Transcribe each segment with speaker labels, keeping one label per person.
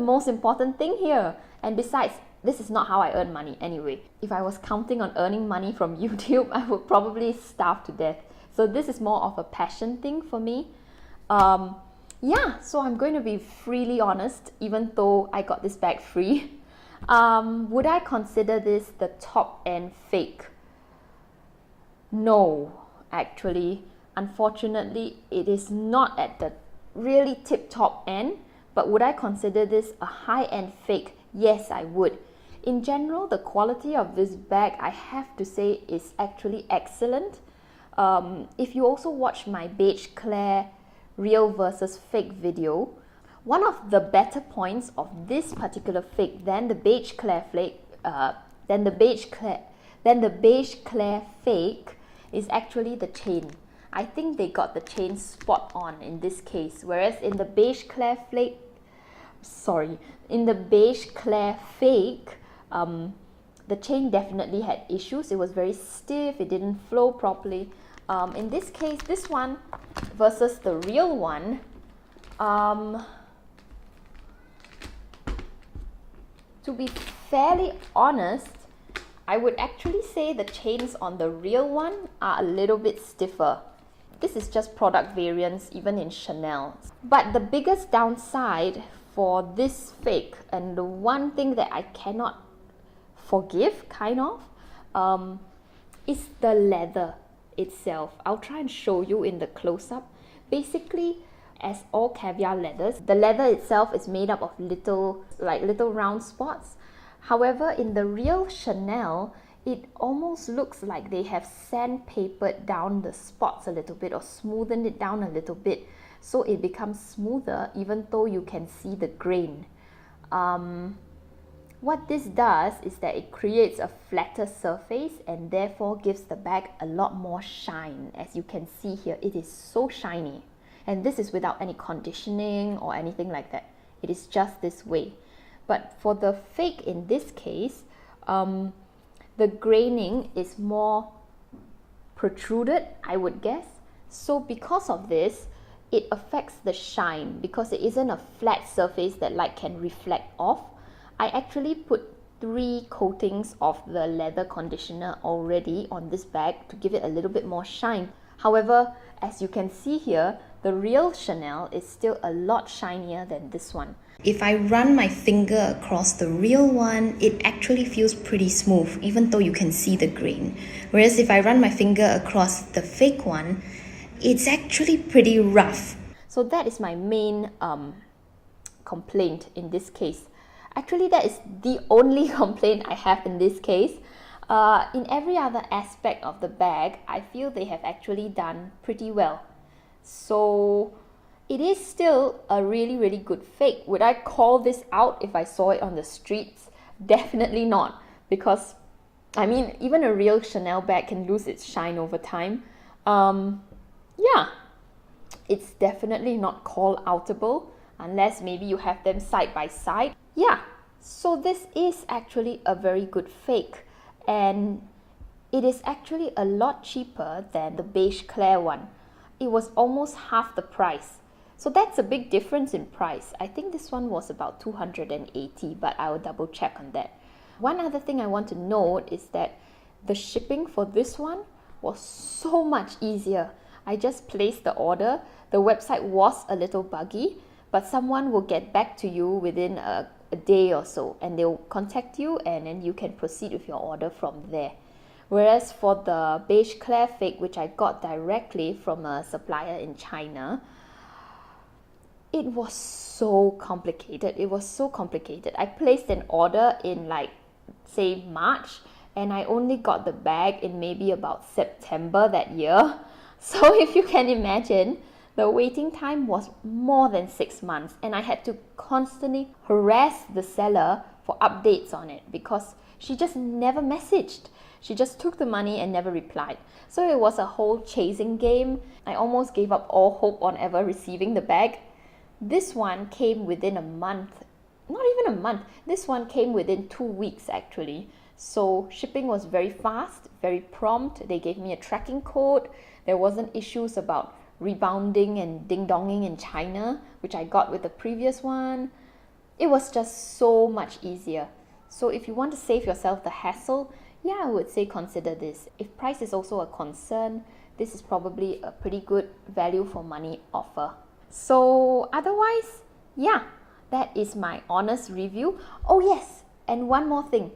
Speaker 1: the most important thing here. And besides, this is not how I earn money anyway. If I was counting on earning money from YouTube, I would probably starve to death. So this is more of a passion thing for me. Yeah, so I'm going to be freely honest, even though I got this bag free. Would I consider this the top end fake? No, actually. Unfortunately, it is not at the really tip-top end. But would I consider this a high-end fake? Yes, I would. In general, the quality of this bag, I have to say, is actually excellent. If you also watch my beige clair real versus fake video, one of the better points of this particular fake than the beige clair fake is actually the chain. I think they got the chain spot on in this case, whereas in the beige clair fake, the chain definitely had issues. It was very stiff, it didn't flow properly. In this case, this one versus the real one, to be fairly honest, I would actually say the chains on the real one are a little bit stiffer. This is just product variance, even in Chanel. But the biggest downside for this fake, and the one thing that I cannot forgive, is the leather itself. I'll try and show you in the close-up. Basically, as all Caviar leathers, the leather itself is made up of little round spots. However, in the real Chanel, it almost looks like they have sandpapered down the spots a little bit or smoothened it down a little bit, so it becomes smoother even though you can see the grain. What this does is that it creates a flatter surface and therefore gives the bag a lot more shine. As you can see here, it is so shiny. And this is without any conditioning or anything like that. It is just this way. But for the fake in this case, the graining is more protruded, I would guess. So because of this, it affects the shine because it isn't a flat surface that light can reflect off. I actually put 3 coatings of the leather conditioner already on this bag to give it a little bit more shine. However, as you can see here, the real Chanel is still a lot shinier than this one. If I run my finger across the real one, it actually feels pretty smooth, even though you can see the grain. Whereas if I run my finger across the fake one, it's actually pretty rough. So that is my main complaint in this case. Actually, that is the only complaint I have in this case. In every other aspect of the bag, I feel they have actually done pretty well. So it is still a really, really good fake. Would I call this out if I saw it on the streets? Definitely not. Because, I mean, even a real Chanel bag can lose its shine over time. Yeah, it's definitely not call outable unless maybe you have them side by side. Yeah, so this is actually a very good fake. And it is actually a lot cheaper than the beige clair one. It was almost half the price. So that's a big difference in price. I think this one was about 280, but I will double check on that. One other thing I want to note is that the shipping for this one was so much easier. I just placed the order. The website was a little buggy, but someone will get back to you within a day or so, and they'll contact you, and then you can proceed with your order from there. Whereas for the beige clair fake, which I got directly from a supplier in China, it was so complicated. I placed an order in say March, and I only got the bag in maybe about September that year. So if you can imagine, the waiting time was more than 6 months, and I had to constantly harass the seller for updates on it because she just never messaged. She just took the money and never replied. So it was a whole chasing game. I almost gave up all hope on ever receiving the bag. This one came within a month. Not even a month. This one came within 2 weeks actually. So shipping was very fast, very prompt. They gave me a tracking code. There wasn't issues about rebounding and ding-donging in China, which I got with the previous one. It was just so much easier. So if you want to save yourself the hassle, yeah, I would say consider this. If price is also a concern, this is probably a pretty good value for money offer. So otherwise, yeah, that is my honest review. Oh yes, and one more thing.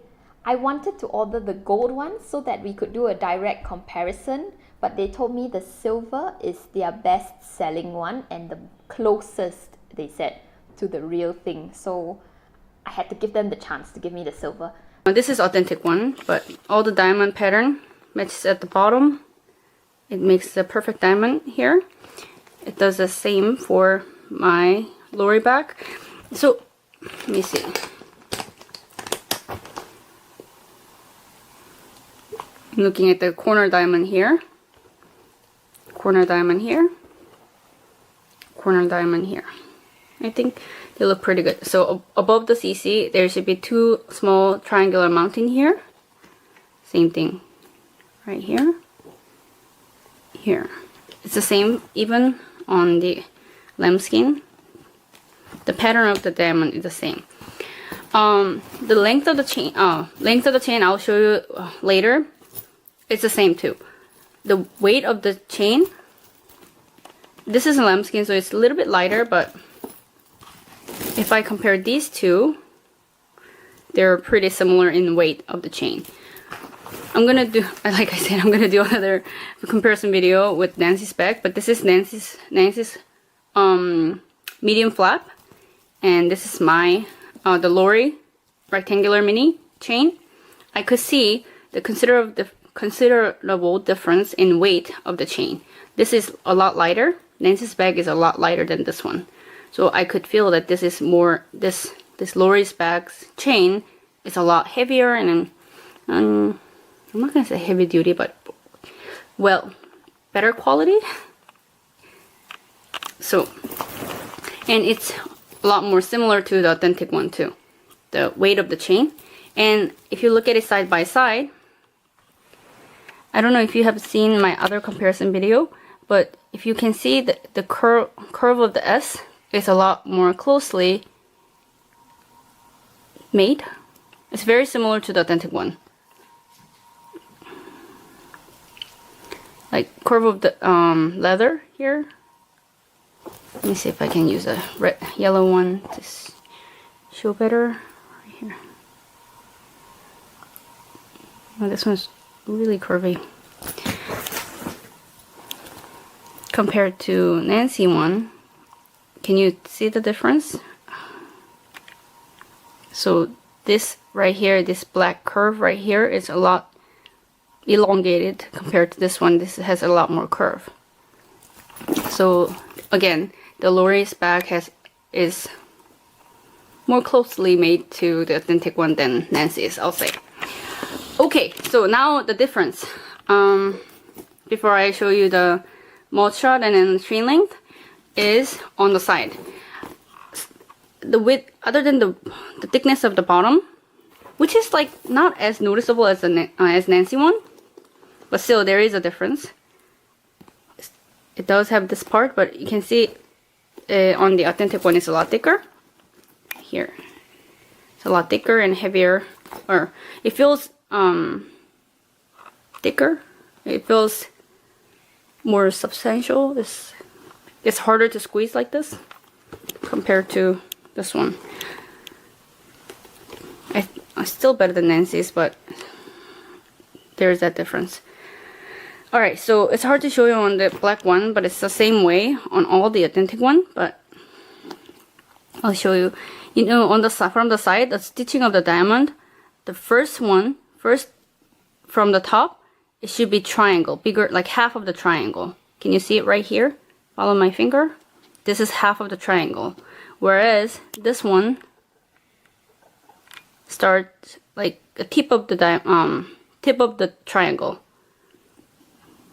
Speaker 1: I wanted to order the gold one so that we could do a direct comparison, but they told me the silver is their best selling one and the closest, they said, to the real thing. So I had to give them the chance to give me the silver.
Speaker 2: This is authentic one, but all the diamond pattern matches at the bottom. It makes the perfect diamond here. It does the same for my lorry bag. So let me see. I'm looking at the corner diamond here, corner diamond here, corner diamond here. I think they look pretty good. So above the CC, there should be two small triangular mountain here. Same thing right here, here. It's the same even on the lambskin. The pattern of the diamond is the same. The length of the chain, I'll show you later. It's the same too. The weight of the chain, this is a lambskin, so it's a little bit lighter, but if I compare these two, they're pretty similar in weight of the chain. I'm gonna do, like I said, I'm gonna do another comparison video with Nancy's bag, but this is Nancy's medium flap, and this is my the lorry rectangular mini chain. I could see the considerable difference in weight of the chain. This is a lot lighter. Nancy's bag is a lot lighter than this one, so I could feel that this is more this lorry's bag's chain is a lot heavier, and I'm not gonna say heavy duty, but well, better quality. So, and it's a lot more similar to the authentic one too, the weight of the chain. And if you look at it side by side, I don't know if you have seen my other comparison video, but if you can see the curve of the S is a lot more closely made. It's very similar to the authentic one. Like curve of the leather here. Let me see if I can use a yellow one to show better. Right here. Oh, this one's really curvy compared to Nancy one. Can you see the difference? So this right here, this black curve right here is a lot elongated compared to this one. This has a lot more curve. So again, the lorry's bag is more closely made to the authentic one than Nancy's, I'll say. Okay, so now the difference. Before I show you the mold shot and then string length, is on the side. The width, other than the thickness of the bottom, which is like not as noticeable as as Nancy one, but still there is a difference. It does have this part, but you can see on the authentic one it's a lot thicker. Here, it's a lot thicker and heavier, or it feels thicker. It feels more substantial. It's harder to squeeze like this compared to this one. I'm still better than Nancy's, but there's that difference. Alright, so it's hard to show you on the black one, but it's the same way on all the authentic one, but I'll show you. You know, on the from the side, the stitching of the diamond, the first from the top, it should be triangle, bigger, like half of the triangle. Can you see it right here? Follow my finger. This is half of the triangle, whereas this one starts like a tip of the triangle.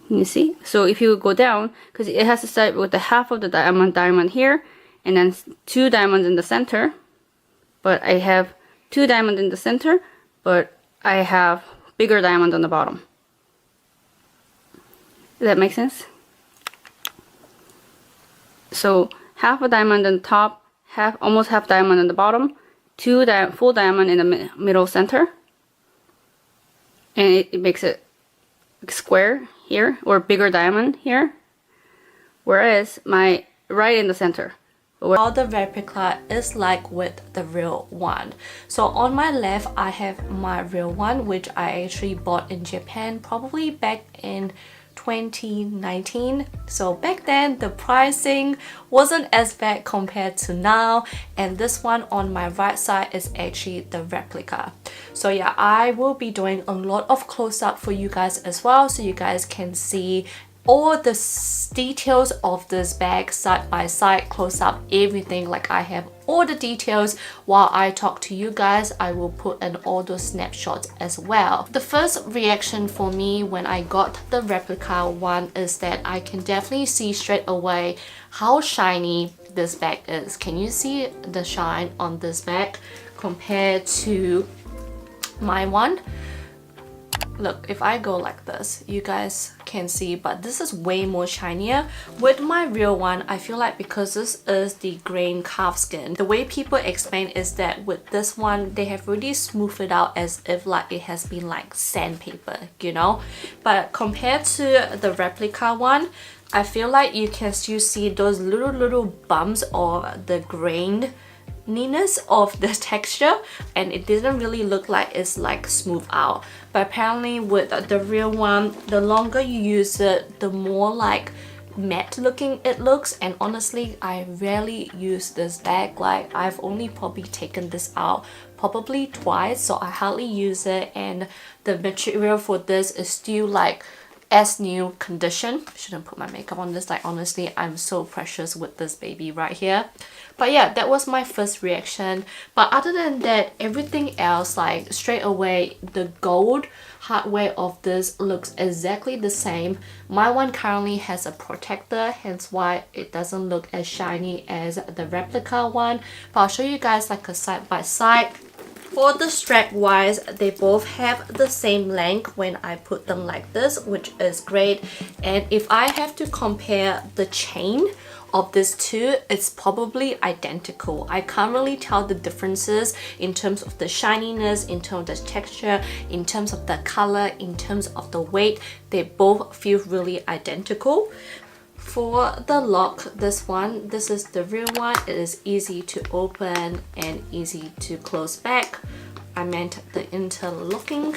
Speaker 2: Can you see? So if you go down, because it has to start with the half of the diamond here, and then 2 diamonds in the center. But I have 2 diamonds in the center, but I have bigger diamond on the bottom. Does that make sense? So half a diamond on the top, almost half diamond on the bottom, two full diamond in the middle center, and it makes it square here, or bigger diamond here, whereas my right in the center.
Speaker 3: How the replica is like with the real one. So on my left I have my real one, which I actually bought in Japan probably back in 2019. So back then the pricing wasn't as bad compared to now, and this one on my right side is actually the replica. So yeah, I will be doing a lot of close-up for you guys as well, so you guys can see all the details of this bag side by side, close up everything. Like I have all the details while I talk to you guys. I will put in all those snapshots as well. The first reaction for me when I got the replica one is that I can definitely see straight away how shiny this bag is. Can you see the shine on this bag compared to my one? Look, if I go like this, you guys can see, but this is way more shinier. With my real one, I feel like because this is the grain calfskin, the way people explain is that with this one, they have really smoothed it out as if like it has been like sandpaper, you know? But compared to the replica one, I feel like you can still see those little bumps of the grained neatness of the texture, and it didn't really look like it's like smooth out. But apparently with the real one, the longer you use it, the more like matte looking it looks. And honestly, I rarely use this bag. Like I've only probably taken this out probably twice, so I hardly use it, and the material for this is still like as new condition. Shouldn't put my makeup on this, like honestly I'm so precious with this baby right here. But yeah, that was my first reaction. But other than that, everything else, like straight away the gold hardware of this looks exactly the same. My one currently has a protector, hence why it doesn't look as shiny as the replica one. But I'll show you guys like a side by side. For the strap wise, they both have the same length when I put them like this, which is great. And if I have to compare the chain of these two, it's probably identical. I can't really tell the differences in terms of the shininess, in terms of the texture, in terms of the color, in terms of the weight. They both feel really identical. For the lock, this is the real one. It is easy to open and easy to close back. I meant the interlocking.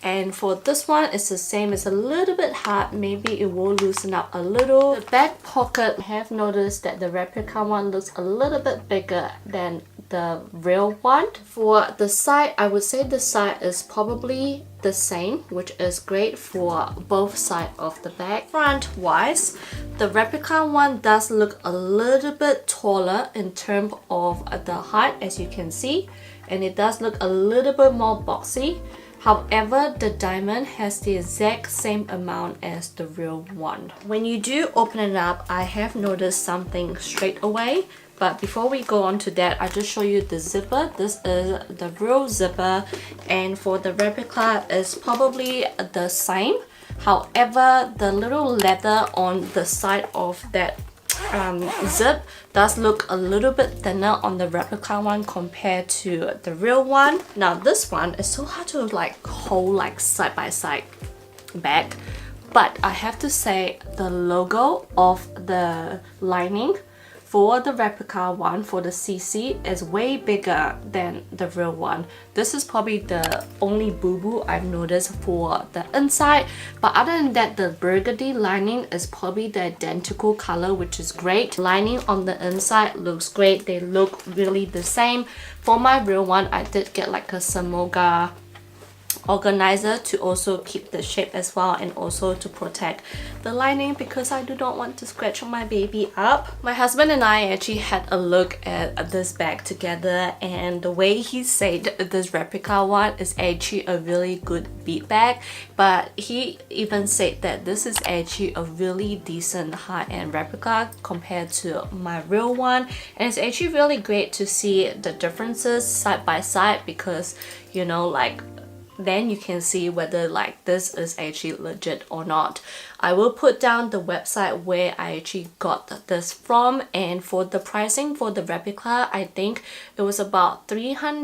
Speaker 3: And for this one, it's the same. It's a little bit hard. Maybe it will loosen up a little. The back pocket, I have noticed that the replica one looks a little bit bigger than the real one. For the side, I would say the side is probably the same, which is great for both sides of the bag. Front wise, the replica one does look a little bit taller in terms of the height, as you can see, and it does look a little bit more boxy. However, the diamond has the exact same amount as the real one. When you do open it up, I have noticed something straight away. But before we go on to that, I'll just show you the zipper. This is the real zipper, and for the replica is probably the same. However, the little leather on the side of that zip does look a little bit thinner on the replica one compared to the real one. Now this one is so hard to like hold like side by side back, but I have to say the logo of the lining for the replica one, for the CC, is way bigger than the real one. This is probably the only boo-boo I've noticed for the inside. But other than that, the burgundy lining is probably the identical color, which is great. Lining on the inside looks great. They look really the same. For my real one, I did get like a Samoga organizer to also keep the shape as well, and also to protect the lining because I do not want to scratch my baby up. My husband and I actually had a look at this bag together, and the way he said this replica one is actually a really good bead bag, but he even said that this is actually a really decent high-end replica compared to my real one. And it's actually really great to see the differences side by side, because you know, like, then you can see whether like this is actually legit or not. I will put down the website where I actually got this from, and for the pricing for the replica, I think it was about 300